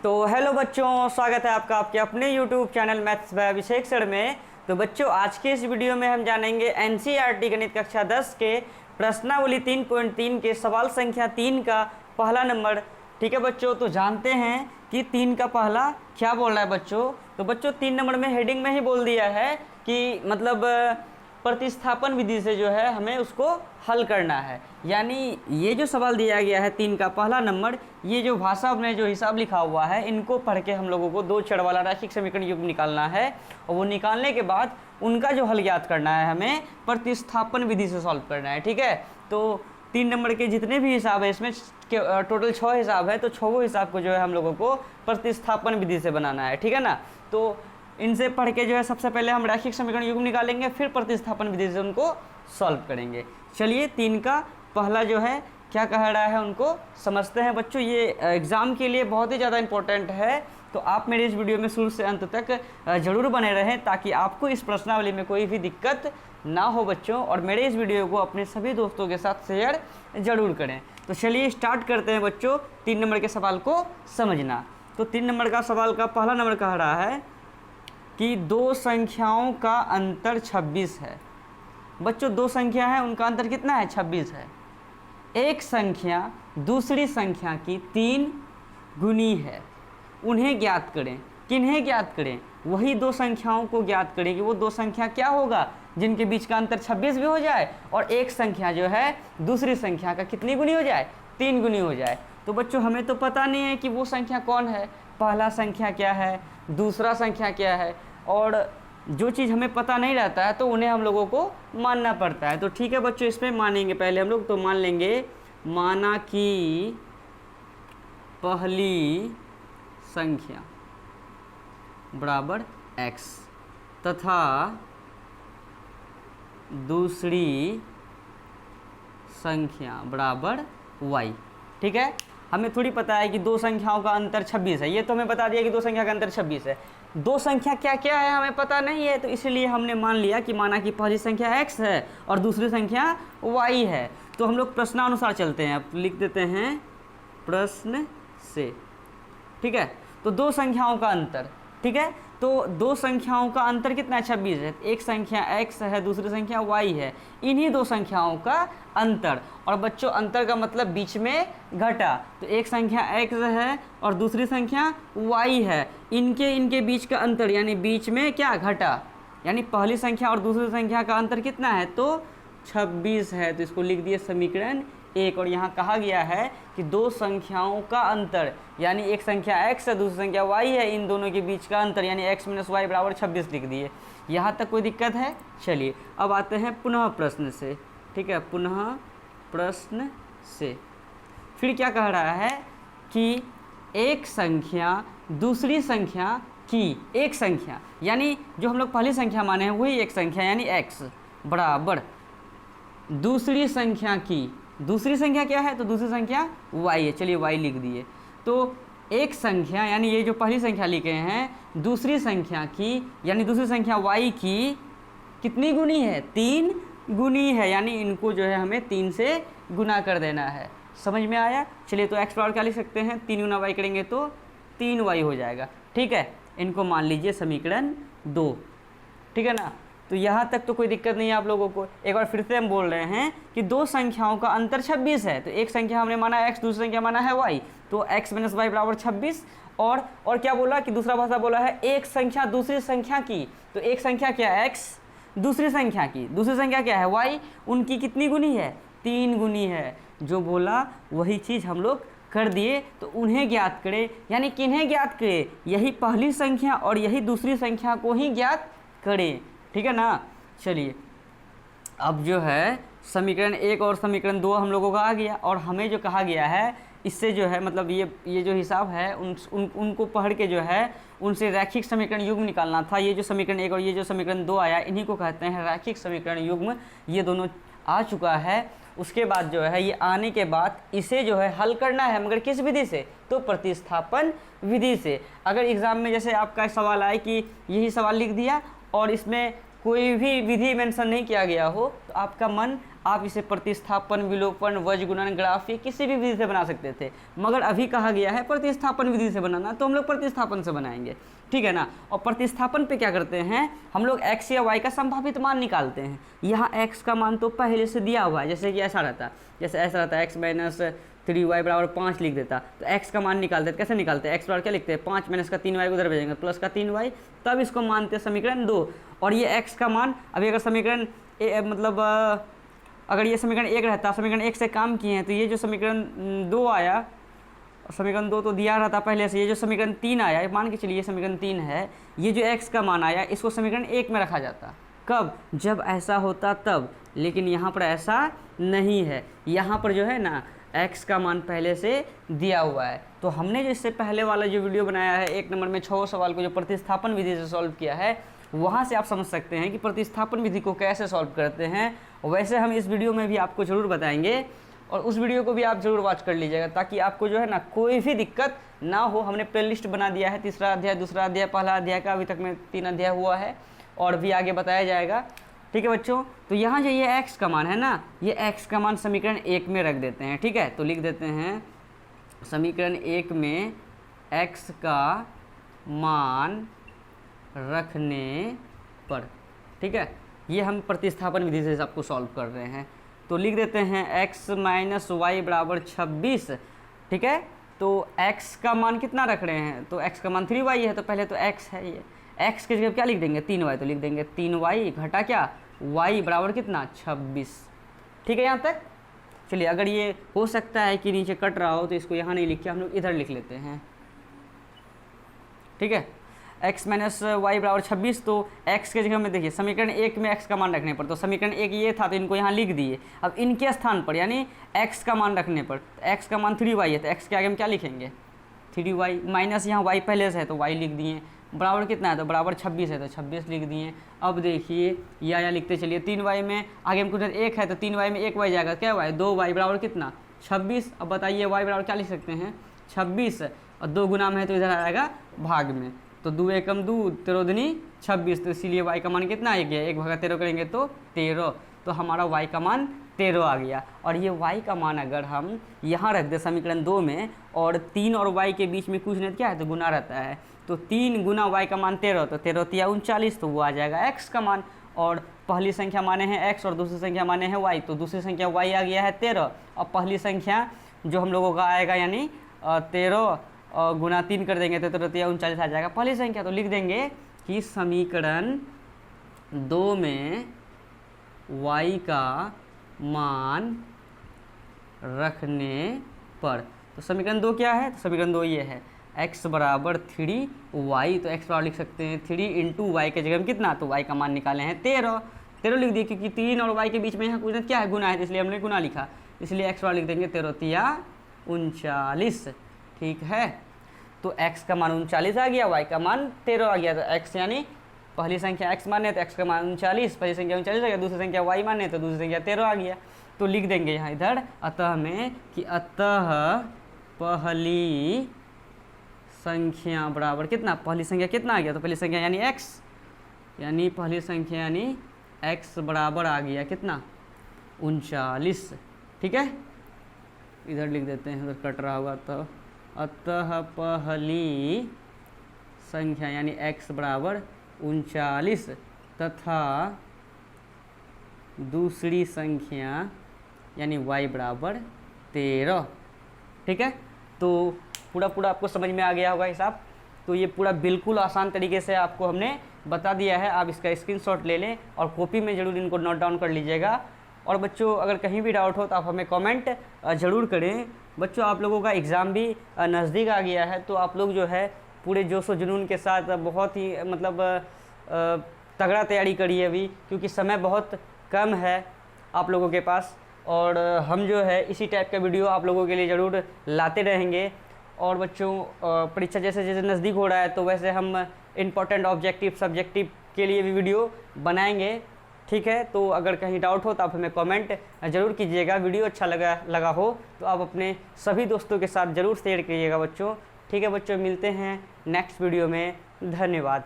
तो हेलो बच्चों, स्वागत है आपका आपके अपने YouTube channel maths by Abhishek sir में। तो बच्चों, आज के इस वीडियो में हम जानेंगे एनसीईआरटी गणित कक्षा 10 के प्रश्नावली 3.3 के सवाल संख्या 3 का पहला नंबर। ठीक है बच्चों, तो जानते हैं कि 3 का पहला क्या बोल रहा है बच्चों। तो बच्चों 3 नंबर में हेडिंग में ही बोल दिया है कि मतलब प्रतिस्थापन विधि से जो है हमें उसको हल करना है। यानी ये जो सवाल दिया गया है 3 का पहला नंबर, ये जो भाषा में जो हिसाब लिखा हुआ है, इनको पढ़ के हम लोगों को 2 चर वाला रैखिक समीकरण युग्म निकालना है और वो निकालने के बाद उनका जो हल ज्ञात करना है, हमें प्रतिस्थापन विधि से सॉल्व करना है। ठीक है, तो 3 नंबर के जितने भी हिसाब है, इसमें टोटल 6 हिसाब है, तो 6 हिसाब को जो है हम लोगों को प्रतिस्थापन विधि से बनाना है। ठीक है ना, तो इनसे पढ़ के जो है सबसे पहले हम रैखिक समीकरण युग्म निकालेंगे, फिर प्रतिस्थापन विधि से उनको सॉल्व करेंगे। चलिए 3 का पहला जो है क्या कह रहा है उनको समझते हैं। बच्चों ये एग्ज़ाम के लिए बहुत ही ज़्यादा इम्पोर्टेंट है, तो आप मेरे इस वीडियो में शुरू से अंत तक ज़रूर बने रहें ताकि आपको इस प्रश्नावली में कोई भी दिक्कत ना हो बच्चों। और मेरे इस वीडियो को अपने सभी दोस्तों के साथ शेयर ज़रूर करें। तो चलिए स्टार्ट करते हैं बच्चों 3 नंबर के सवाल को समझना। तो 3 नंबर का सवाल का पहला नंबर कह रहा है कि 2 संख्याओं का अंतर 26 है। बच्चों 2 संख्या है, उनका अंतर कितना है? 26 है। एक संख्या दूसरी संख्या की 3 गुनी है, उन्हें ज्ञात करें। किन्हें ज्ञात करें? वही 2 संख्याओं को ज्ञात करें कि वो 2 संख्या क्या होगा जिनके बीच का अंतर 26 भी हो जाए और एक संख्या जो है दूसरी संख्या का कितनी गुनी हो जाए? 3 गुनी हो जाए। तो बच्चों हमें तो पता नहीं है कि वो संख्या कौन है, पहला संख्या क्या है, दूसरा संख्या क्या है, और जो चीज़ हमें पता नहीं रहता है तो उन्हें हम लोगों को मानना पड़ता है। तो ठीक है बच्चों, इसमें मानेंगे पहले हम लोग, तो मान लेंगे माना कि पहली संख्या बराबर x तथा दूसरी संख्या बराबर y। ठीक है, हमें थोड़ी पता है कि 2 संख्याओं का अंतर 26 है, ये तो हमें बता दिया कि 2 संख्या का अंतर 26 है। 2 संख्या क्या क्या है हमें पता नहीं है, तो इसलिए हमने मान लिया कि माना कि पहली संख्या x है और दूसरी संख्या y है। तो हम लोग प्रश्नानुसार चलते हैं, अब लिख देते हैं प्रश्न से। ठीक है, तो 2 संख्याओं का अंतर। ठीक है, तो 2 संख्याओं का अंतर कितना है? 26 है। एक संख्या x है, दूसरी संख्या y है, इन्हीं 2 संख्याओं का अंतर। और बच्चों अंतर का मतलब बीच में घटा, तो एक संख्या x है और दूसरी संख्या y है, इनके बीच का अंतर यानी बीच में क्या? घटा। यानी पहली संख्या और दूसरी संख्या का अंतर कितना है? तो 26 है। तो इसको लिख दिए समीकरण 1। और यहाँ कहा गया है कि 2 संख्याओं का अंतर यानी एक संख्या x है, दूसरी संख्या y है, इन दोनों के बीच का अंतर यानी x - y बराबर 26 लिख दिए। यहाँ तक कोई दिक्कत है? चलिए अब आते हैं पुनः प्रश्न से। ठीक है, पुनः प्रश्न से फिर क्या कह रहा है कि एक संख्या दूसरी संख्या की, एक संख्या यानी जो हम लोग पहली संख्या माने हैं वही एक संख्या यानी x बराबर दूसरी संख्या की, दूसरी संख्या क्या है? तो दूसरी संख्या y है। चलिए y लिख दिए। तो एक संख्या यानी ये जो पहली संख्या लिखे हैं, दूसरी संख्या की यानी दूसरी संख्या y की कितनी गुनी है? 3 गुनी है, यानी इनको जो है हमें 3 से गुना कर देना है। समझ में आया? चलिए तो x बराबर क्या लिख सकते हैं? 3 गुना y करेंगे तो 3y हो जाएगा। ठीक है, इनको मान लीजिए समीकरण 2। ठीक है ना, तो यहाँ तक तो कोई दिक्कत नहीं है आप लोगों को। एक बार फिर से हम बोल रहे हैं कि 2 संख्याओं का अंतर 26 है, तो एक संख्या हमने माना x, दूसरी संख्या माना है y, तो x - y बराबर 26। और क्या बोला कि दूसरा भाषा बोला है एक संख्या दूसरी संख्या की, तो एक संख्या क्या है? x, दूसरी संख्या की, दूसरी संख्या क्या है? y, उनकी कितनी गुनी है? 3 गुनी है। जो बोला वही चीज़ हम लोग कर दिए। तो उन्हें ज्ञात करें यानी किन्हें ज्ञात करें? यही पहली संख्या और यही दूसरी संख्या को ही ज्ञात करें। ठीक है ना, चलिए अब जो है समीकरण 1 और समीकरण 2 हम लोगों का आ गया। और हमें जो कहा गया है इससे जो है मतलब ये जो हिसाब है उनको पढ़ के जो है उनसे रैखिक समीकरण युग्म निकालना था। ये जो समीकरण 1 और ये जो समीकरण 2 आया, इन्हीं को कहते हैं रैखिक समीकरण युग्म। ये दोनों आ चुका है। उसके बाद जो है ये आने के बाद इसे जो है हल करना है, मगर किस विधि से? तो प्रतिस्थापन विधि से। अगर एग्ज़ाम में जैसे आपका सवाल आए कि यही सवाल लिख दिया और इसमें कोई भी विधि मेंशन नहीं किया गया हो तो आपका मन, आप इसे प्रतिस्थापन, विलोपन, वज्र गुणन, ग्राफ या किसी भी विधि से बना सकते थे, मगर अभी कहा गया है प्रतिस्थापन विधि से बनाना, तो हम लोग प्रतिस्थापन से बनाएंगे, ठीक है ना। और प्रतिस्थापन पे क्या करते हैं हम लोग, x या y का संभावित मान निकालते हैं। यहाँ x का मान तो पहले से दिया हुआ है, जैसे कि ऐसा रहता, जैसे ऐसा रहता x माइनस 3y बराबर 5 लिख देता, तो x का मान निकालते हैं। कैसे निकालते हैं, x बराबर क्या लिखते हैं, 5 माइनस का 3y उधर भेजेंगे, प्लस का 3y, तब इसको मानते हैं समीकरण 2। और ये x का मान, अभी अगर समीकरण मतलब अगर ये समीकरण 1 रहता, समीकरण 1 से काम किए हैं, तो ये जो समीकरण 2 आया, समीकरण 2 तो दिया रहता पहले से, ये जो समीकरण 3 आया, मान के चलिए समीकरण 3 है, ये जो x का मान आया इसको समीकरण 1 में रखा जाता। कब, जब ऐसा होता तब, लेकिन यहाँ पर ऐसा नहीं है। यहाँ पर जो है ना x का मान पहले से दिया हुआ है। तो हमने जो इससे पहले वाला जो वीडियो बनाया है 1 नंबर में 6 सवाल को जो प्रतिस्थापन विधि से सॉल्व किया है, वहाँ से आप समझ सकते हैं कि प्रतिस्थापन विधि को कैसे सॉल्व करते हैं। वैसे हम इस वीडियो में भी आपको ज़रूर बताएंगे, और उस वीडियो को भी आप ज़रूर वॉच कर लीजिएगा, ताकि आपको जो है ना कोई भी दिक्कत ना हो। हमने प्ले लिस्ट बना दिया है, तीसरा अध्याय, दूसरा अध्याय, पहला अध्याय का अभी तक में 3 अध्याय हुआ है, और भी आगे बताया जाएगा, ठीक है बच्चों। तो यहाँ जो ये x का मान है ना, ये x का मान समीकरण 1 में रख देते हैं, ठीक है। तो लिख देते हैं समीकरण 1 में x का मान रखने पर, ठीक है। ये हम प्रतिस्थापन विधि से आपको सॉल्व कर रहे हैं। तो लिख देते हैं x माइनस वाई बराबर 26, ठीक है। तो x का मान कितना रख रहे हैं, तो x का मान 3y है, तो पहले तो x है, ये x की जगह क्या लिख देंगे 3y, तो लिख देंगे 3y घटा क्या y बराबर कितना 26, ठीक है। यहाँ तक चलिए, अगर ये हो सकता है कि नीचे कट रहा हो तो इसको यहाँ नहीं लिख के हम लोग इधर लिख लेते हैं, ठीक है। x माइनस वाई बराबर 26, तो x के जगह में देखिए समीकरण 1 में x का मान रखने पर, तो समीकरण 1 ये था तो इनको यहाँ लिख दिए। अब इनके स्थान पर यानी x का मान रखने पर, तो x का मान 3y है, तो x के आगे हम क्या लिखेंगे 3y, माइनस यहाँ y पहले से है तो y लिख दिए, बराबर कितना है तो बराबर 26 है तो 26 लिख दिए। अब देखिए या लिखते चलिए 3y में आगे हमको 1 है तो 3y में 1y जाएगा, क्या y 2y बराबर कितना 26। अब बताइए y बराबर क्या लिख सकते हैं 26, और 2 गुना में है तो इधर आएगा भाग में, तो 2 एकम 2, 13 दूनी 26, तो इसीलिए y का मान कितना आ गया 1/13 करेंगे तो 13, तो हमारा y का मान 13 आ गया। और ये y का मान अगर हम यहाँ रख दें समीकरण 2 में, और 3 और y के बीच में कुछ नहीं क्या है तो गुना रहता है, तो 3 गुना y का मान 13, तो 13 तिया 39, तो वो आ जाएगा x का मान। और पहली संख्या माने हैं x और दूसरी संख्या माने हैं y, तो दूसरी संख्या y आ गया है 13, और पहली संख्या जो हम लोगों का आएगा यानी 13 और गुना 3 कर देंगे तो 13 39 आ जाएगा पहली संख्या। तो लिख देंगे कि समीकरण 2 में y का मान रखने पर, तो समीकरण 2 क्या है, तो समीकरण 2 ये है x बराबर 3y, तो x बराबर लिख सकते हैं 3 इंटू वाई के जगह में कितना, तो y का मान निकाले हैं 13 लिख दिए, क्योंकि 3 और y के बीच में यहाँ कुछ क्या है गुना है, तो इसलिए हमने गुना लिखा, इसलिए x बराबर लिख देंगे 13 तिया 39, ठीक है। तो x का मान 39 आ गया, y का मान 13 आ गया, तो x यानी पहली संख्या x माने तो x का मान 39, पहली संख्या 39 आ गया, दूसरी संख्या y माने तो दूसरी संख्या 13 आ गया। तो लिख देंगे यहाँ इधर अतः में कि अतः पहली संख्या बराबर कितना, पहली संख्या कितना आ गया, तो पहली संख्या यानी x, यानी पहली संख्या यानी x बराबर आ गया कितना 39, ठीक है। इधर लिख देते हैं, उधर कट रहा होगा, तो अतः पहली संख्या यानी x बराबर 39 तथा दूसरी संख्या यानी y बराबर 13, ठीक है। तो पूरा आपको समझ में आ गया होगा हिसाब। तो ये पूरा बिल्कुल आसान तरीके से आपको हमने बता दिया है, आप इसका स्क्रीनशॉट ले लें और कॉपी में ज़रूर इनको नोट डाउन कर लीजिएगा। और बच्चों अगर कहीं भी डाउट हो तो आप हमें कमेंट ज़रूर करें। बच्चों आप लोगों का एग्ज़ाम भी नज़दीक आ गया है, तो आप लोग जो है पूरे जोश व जुनून के साथ बहुत ही मतलब तगड़ा तैयारी करिए अभी, क्योंकि समय बहुत कम है आप लोगों के पास, और हम जो है इसी टाइप का वीडियो आप लोगों के लिए ज़रूर लाते रहेंगे। और बच्चों परीक्षा जैसे जैसे नज़दीक हो रहा है तो वैसे हम इम्पोर्टेंट ऑब्जेक्टिव सब्जेक्टिव के लिए भी वीडियो बनाएंगे, ठीक है। तो अगर कहीं डाउट हो तो आप हमें कमेंट ज़रूर कीजिएगा। वीडियो अच्छा लगा हो तो आप अपने सभी दोस्तों के साथ ज़रूर शेयर कीजिएगा बच्चों, ठीक है। बच्चों मिलते हैं नेक्स्ट वीडियो में, धन्यवाद।